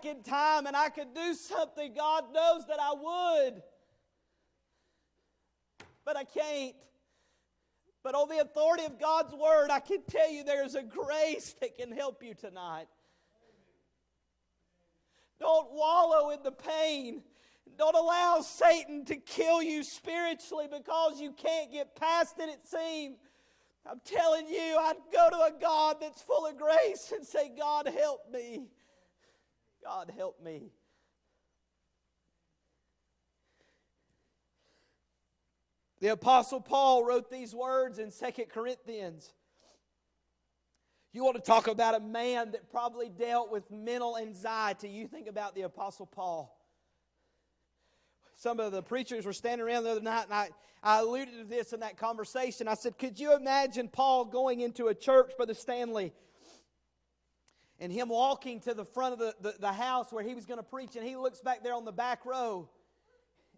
back in time and I could do something, God knows that I would. But I can't. But on the authority of God's Word, I can tell you there's a grace that can help you tonight. Don't wallow in the pain. Don't allow Satan to kill you spiritually because you can't get past it seems. I'm telling you, I'd go to a God that's full of grace and say, God, help me. God, help me. The Apostle Paul wrote these words in 2 Corinthians. You want to talk about a man that probably dealt with mental anxiety. You think about the Apostle Paul. Some of the preachers were standing around the other night, and I alluded to this in that conversation. I said, could you imagine Paul going into a church, Brother Stanley, and him walking to the front of the house where he was going to preach, and he looks back there on the back row,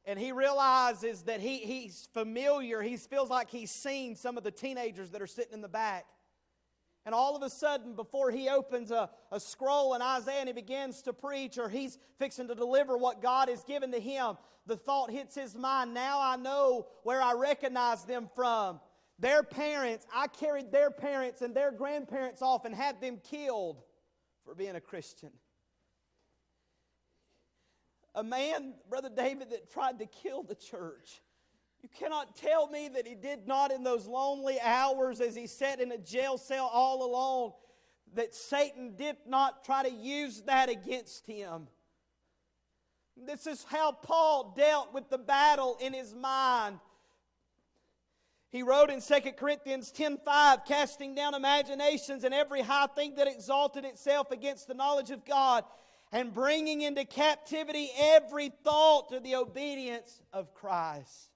and he realizes that he's familiar. He feels like he's seen some of the teenagers that are sitting in the back. And all of a sudden, before he opens a scroll in Isaiah and he begins to preach, or he's fixing to deliver what God has given to him, the thought hits his mind, now I know where I recognize them from. Their parents, I carried their parents and their grandparents off and had them killed for being a Christian. A man, Brother David, that tried to kill the church. You cannot tell me that he did not in those lonely hours as he sat in a jail cell all alone, that Satan did not try to use that against him. This is how Paul dealt with the battle in his mind. He wrote in 2 Corinthians 10:5, casting down imaginations and every high thing that exalted itself against the knowledge of God, and bringing into captivity every thought to the obedience of Christ.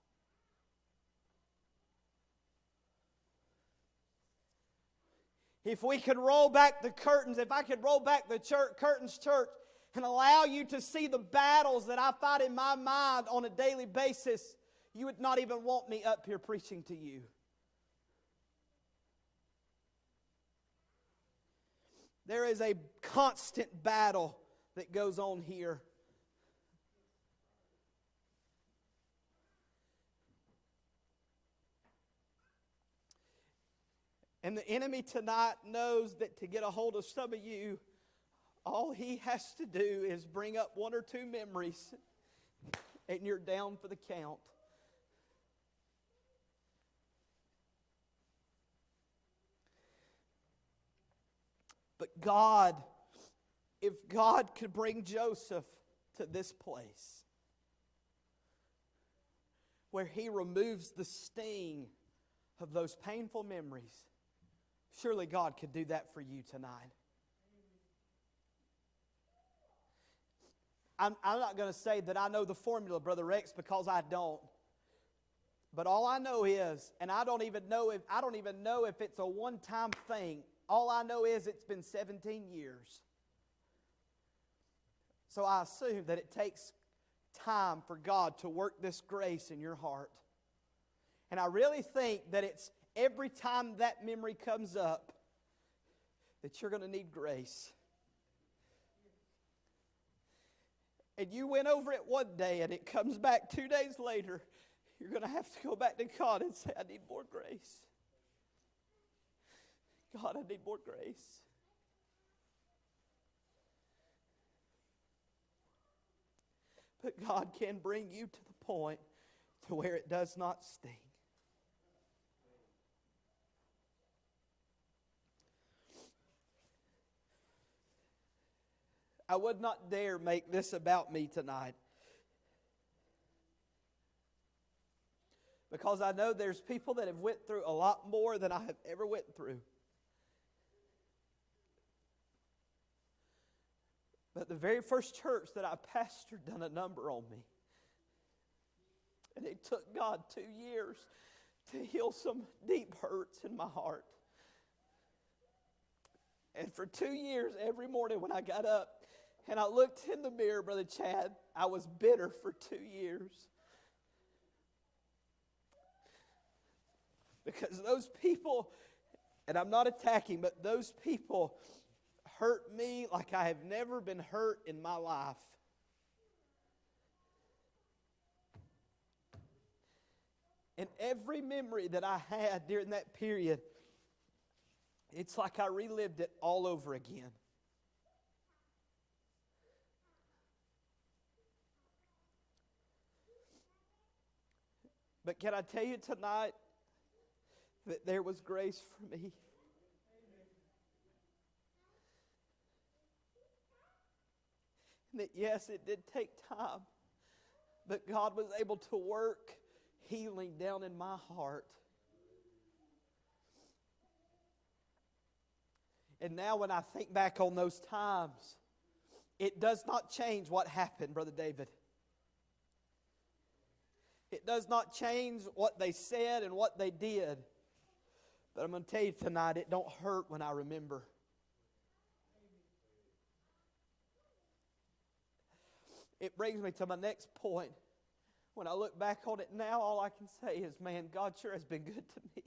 If we could roll back the curtains, if I could roll back the curtains, church, and allow you to see the battles that I fight in my mind on a daily basis, you would not even want me up here preaching to you. There is a constant battle that goes on here. And the enemy tonight knows that to get a hold of some of you, all he has to do is bring up one or two memories and you're down for the count. But God, if God could bring Joseph to this place where he removes the sting of those painful memories, surely God could do that for you tonight. I'm not going to say that I know the formula, Brother Rex, because I don't. But all I know is, and I don't even know if it's a one-time thing. All I know is it's been 17 years. So I assume that it takes time for God to work this grace in your heart. And I really think that it's every time that memory comes up that you're going to need grace. And you went over it one day and it comes back 2 days later, you're going to have to go back to God and say, I need more grace. God, I need more grace. But God can bring you to the point to where it does not sting. I would not dare make this about me tonight, because I know there's people that have went through a lot more than I have ever went through. But the very first church that I pastored done a number on me. And it took God 2 years to heal some deep hurts in my heart. And for 2 years, every morning when I got up and I looked in the mirror, Brother Chad, I was bitter for 2 years. Because those people, and I'm not attacking, but those people hurt me like I have never been hurt in my life. And every memory that I had during that period, it's like I relived it all over again. But can I tell you tonight that there was grace for me? And that yes, it did take time, but God was able to work healing down in my heart. And now when I think back on those times, it does not change what happened, Brother David. It does not change what they said and what they did. But I'm going to tell you tonight, it don't hurt when I remember. It brings me to my next point. When I look back on it now, all I can say is, man, God sure has been good to me.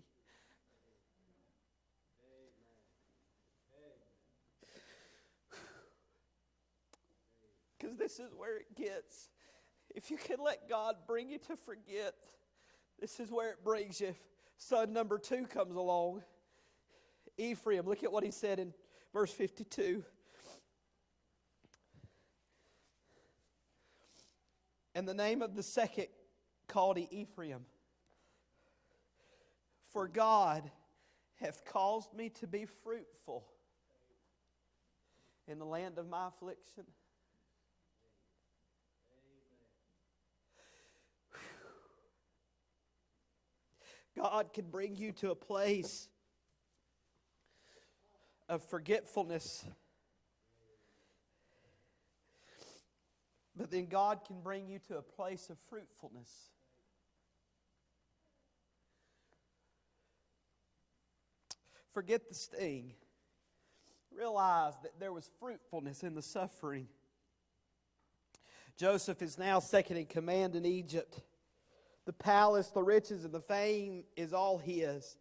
Because this is where it gets. If you can let God bring you to forget, this is where it brings you. Son number 2 comes along. Ephraim, look at what he said in verse 52. And the name of the second called he Ephraim. For God hath caused me to be fruitful in the land of my affliction. God can bring you to a place of forgetfulness. But then God can bring you to a place of fruitfulness. Forget the sting. Realize that there was fruitfulness in the suffering. Joseph is now second in command in Egypt. The palace, the riches, and the fame is all his.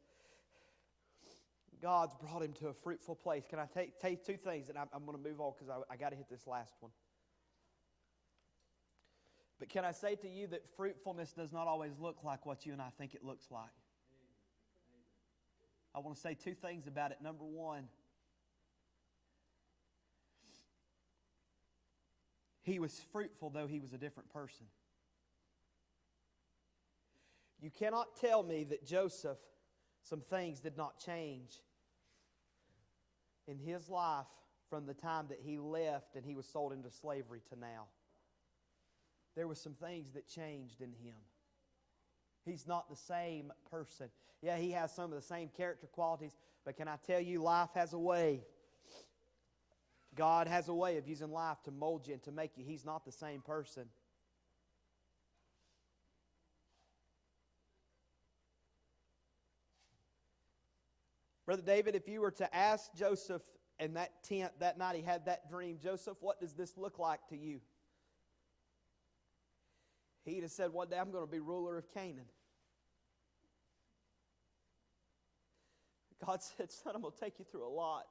God's brought him to a fruitful place. Can I tell you 2 things, and I'm going to move on because I got to hit this last one. But can I say to you that fruitfulness does not always look like what you and I think it looks like? I want to say 2 things about it. Number 1, he was fruitful though he was a different person. You cannot tell me that Joseph, some things did not change in his life from the time that he left and he was sold into slavery to now. There were some things that changed in him. He's not the same person. Yeah, he has some of the same character qualities, but can I tell you, life has a way. God has a way of using life to mold you and to make you. He's not the same person. Brother David, if you were to ask Joseph in that tent that night he had that dream, Joseph, what does this look like to you? He'd have said, one day I'm going to be ruler of Canaan. God said, son, I'm going to take you through a lot.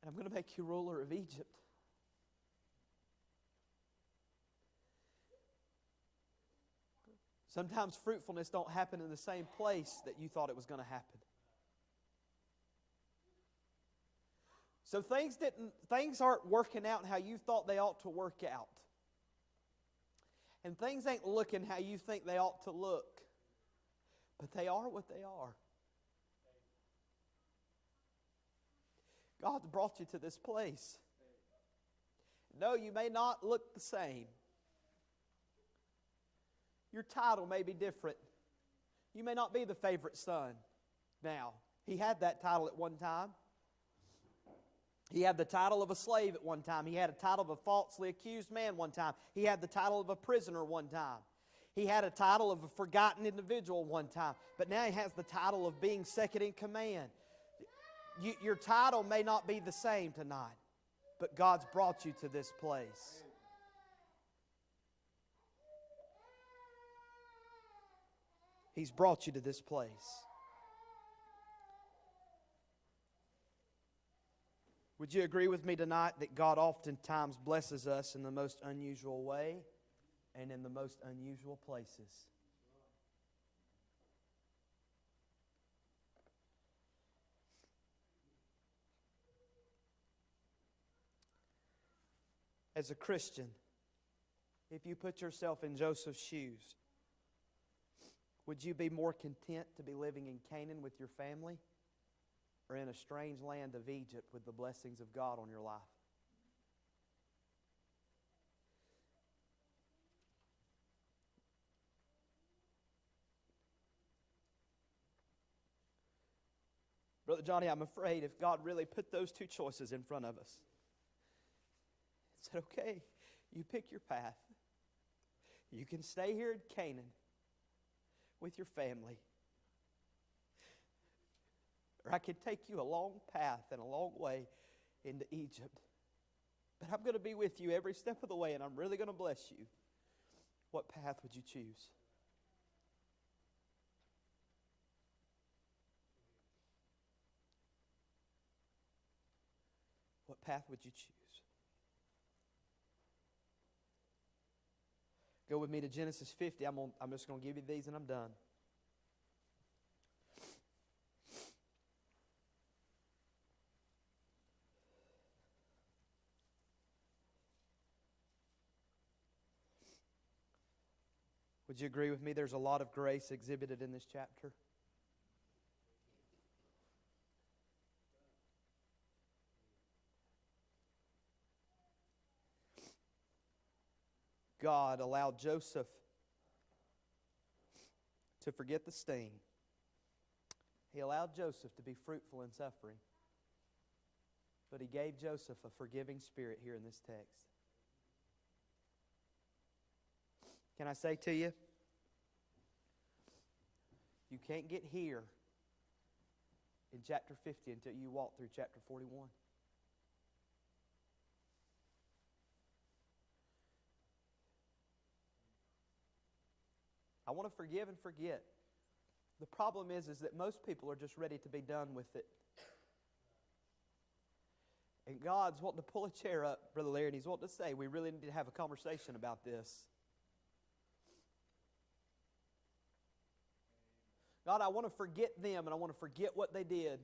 And I'm going to make you ruler of Egypt. Sometimes fruitfulness don't happen in the same place that you thought it was going to happen. So things aren't working out how you thought they ought to work out. And things ain't looking how you think they ought to look. But they are what they are. God's brought you to this place. No, you may not look the same. Your title may be different. You may not be the favorite son now. He had that title at one time. He had the title of a slave at one time. He had a title of a falsely accused man one time. He had the title of a prisoner one time. He had a title of a forgotten individual one time. But now he has the title of being second in command. Your title may not be the same tonight, but God's brought you to this place. He's brought you to this place. Would you agree with me tonight that God oftentimes blesses us in the most unusual way and in the most unusual places? As a Christian, if you put yourself in Joseph's shoes, would you be more content to be living in Canaan with your family or in a strange land of Egypt with the blessings of God on your life? Brother Johnny, I'm afraid if God really put those two choices in front of us, said, okay, you pick your path. You can stay here in Canaan with your family, or I can take you a long path and a long way into Egypt. But I'm going to be with you every step of the way, and I'm really going to bless you. What path would you choose? What path would you choose? Go with me to Genesis 50. I'm just going to give you these and I'm done. Would you agree with me? There's a lot of grace exhibited in this chapter. God allowed Joseph to forget the sting. He allowed Joseph to be fruitful in suffering. But He gave Joseph a forgiving spirit here in this text. Can I say to you, you can't get here in chapter 50 until you walk through chapter 41. I want to forgive and forget. The problem is that most people are just ready to be done with it. And God's wanting to pull a chair up, Brother Larry, and He's wanting to say, we really need to have a conversation about this. God, I want to forget them and I want to forget what they did.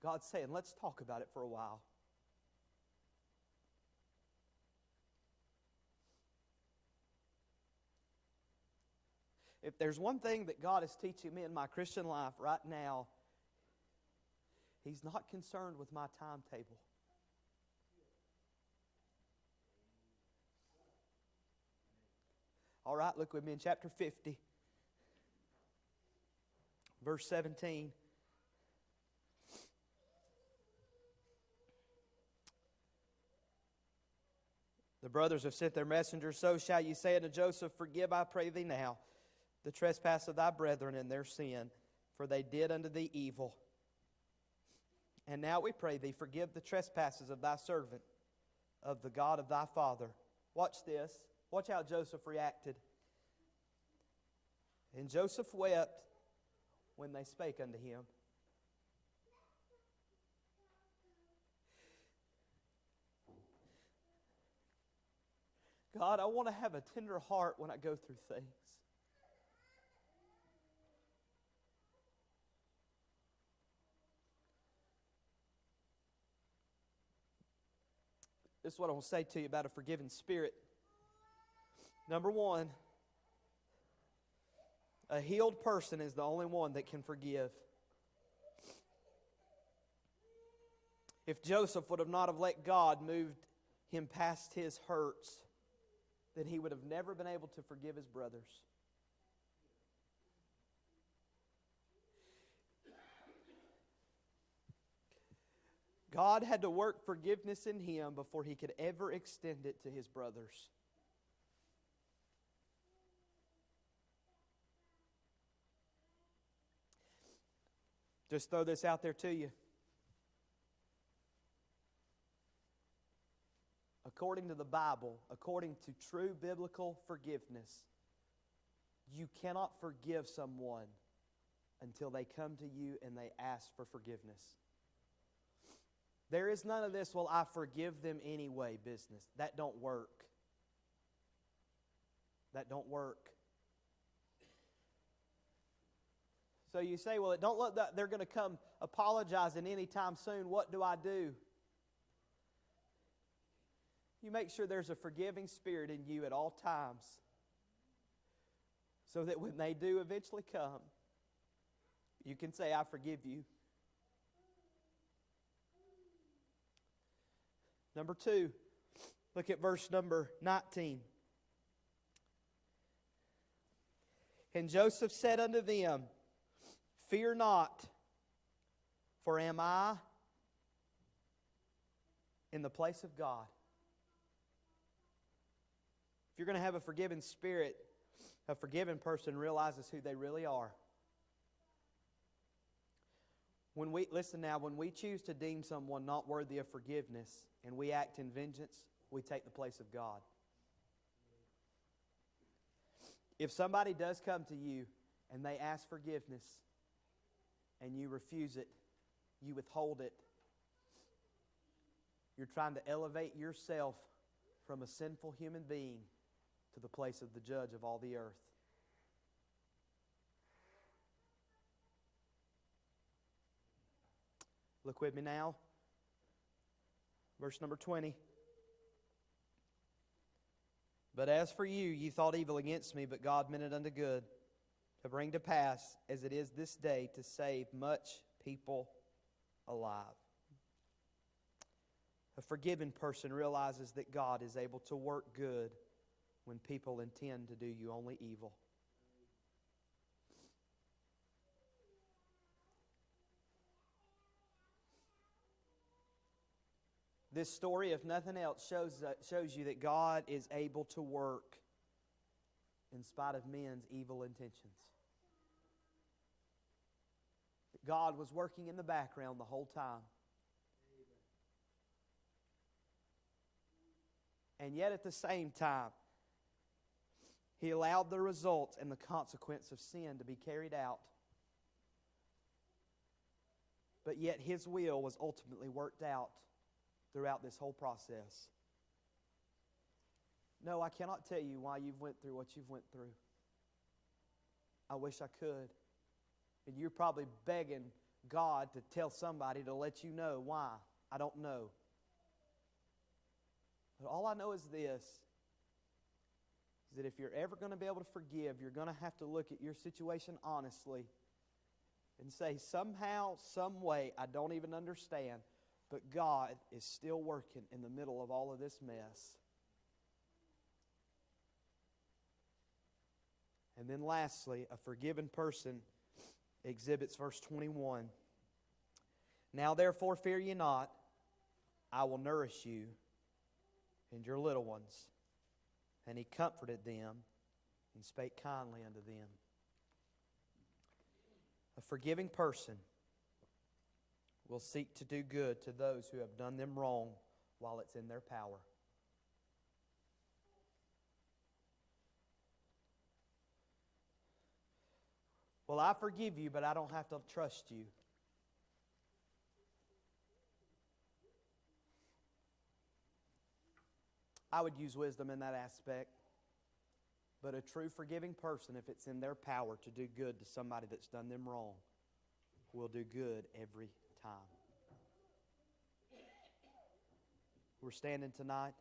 God's saying, let's talk about it for a while. If there's one thing that God is teaching me in my Christian life right now, He's not concerned with my timetable. All right, look with me in chapter 50, verse 17. The brothers have sent their messengers, so shall you say unto Joseph, forgive, I pray thee now, the trespass of thy brethren and their sin, for they did unto thee evil. And now we pray thee, forgive the trespasses of thy servant, of the God of thy father. Watch this. Watch how Joseph reacted. And Joseph wept when they spake unto him. God, I want to have a tender heart when I go through things. This is what I want to say to you about a forgiving spirit. Number one, a healed person is the only one that can forgive. If Joseph would have not have let God move him past his hurts, then he would have never been able to forgive his brothers. God had to work forgiveness in him before he could ever extend it to his brothers. Just throw this out there to you. According to the Bible, according to true biblical forgiveness, you cannot forgive someone until they come to you and they ask for forgiveness. There is none of this, well, I forgive them anyway business. That don't work. That don't work. So you say, well, it don't look like they're going to come apologizing anytime soon. What do I do? You make sure there's a forgiving spirit in you at all times, so that when they do eventually come, you can say, I forgive you. Number 2, look at verse number 19. And Joseph said unto them, Fear not, for am I in the place of God? If you're going to have a forgiving spirit, a forgiven person realizes who they really are. When we choose to deem someone not worthy of forgiveness and we act in vengeance, we take the place of God. If somebody does come to you and they ask forgiveness and you refuse it, you withhold it, you're trying to elevate yourself from a sinful human being to the place of the judge of all the earth. Look with me now. Verse number 20. But as for you, ye thought evil against me, but God meant it unto good, to bring to pass, as it is this day, to save much people alive. A forgiven person realizes that God is able to work good when people intend to do you only evil. This story, if nothing else, shows you that God is able to work in spite of men's evil intentions. That God was working in the background the whole time. And yet at the same time, He allowed the results and the consequence of sin to be carried out. But yet His will was ultimately worked out throughout this whole process. No, I cannot tell you why you've went through what you've went through. I wish I could. And you're probably begging God to tell somebody to let you know why. I don't know. But all I know is this, is that if you're ever going to be able to forgive, you're going to have to look at your situation honestly and say, somehow, some way, I don't even understand, but God is still working in the middle of all of this mess. And then lastly, a forgiven person exhibits verse 21. Now therefore fear ye not, I will nourish you and your little ones. And He comforted them and spake kindly unto them. A forgiving person will seek to do good to those who have done them wrong while it's in their power. Well, I forgive you, but I don't have to trust you. I would use wisdom in that aspect. But a true forgiving person, if it's in their power to do good to somebody that's done them wrong, will do good every time. We're standing tonight.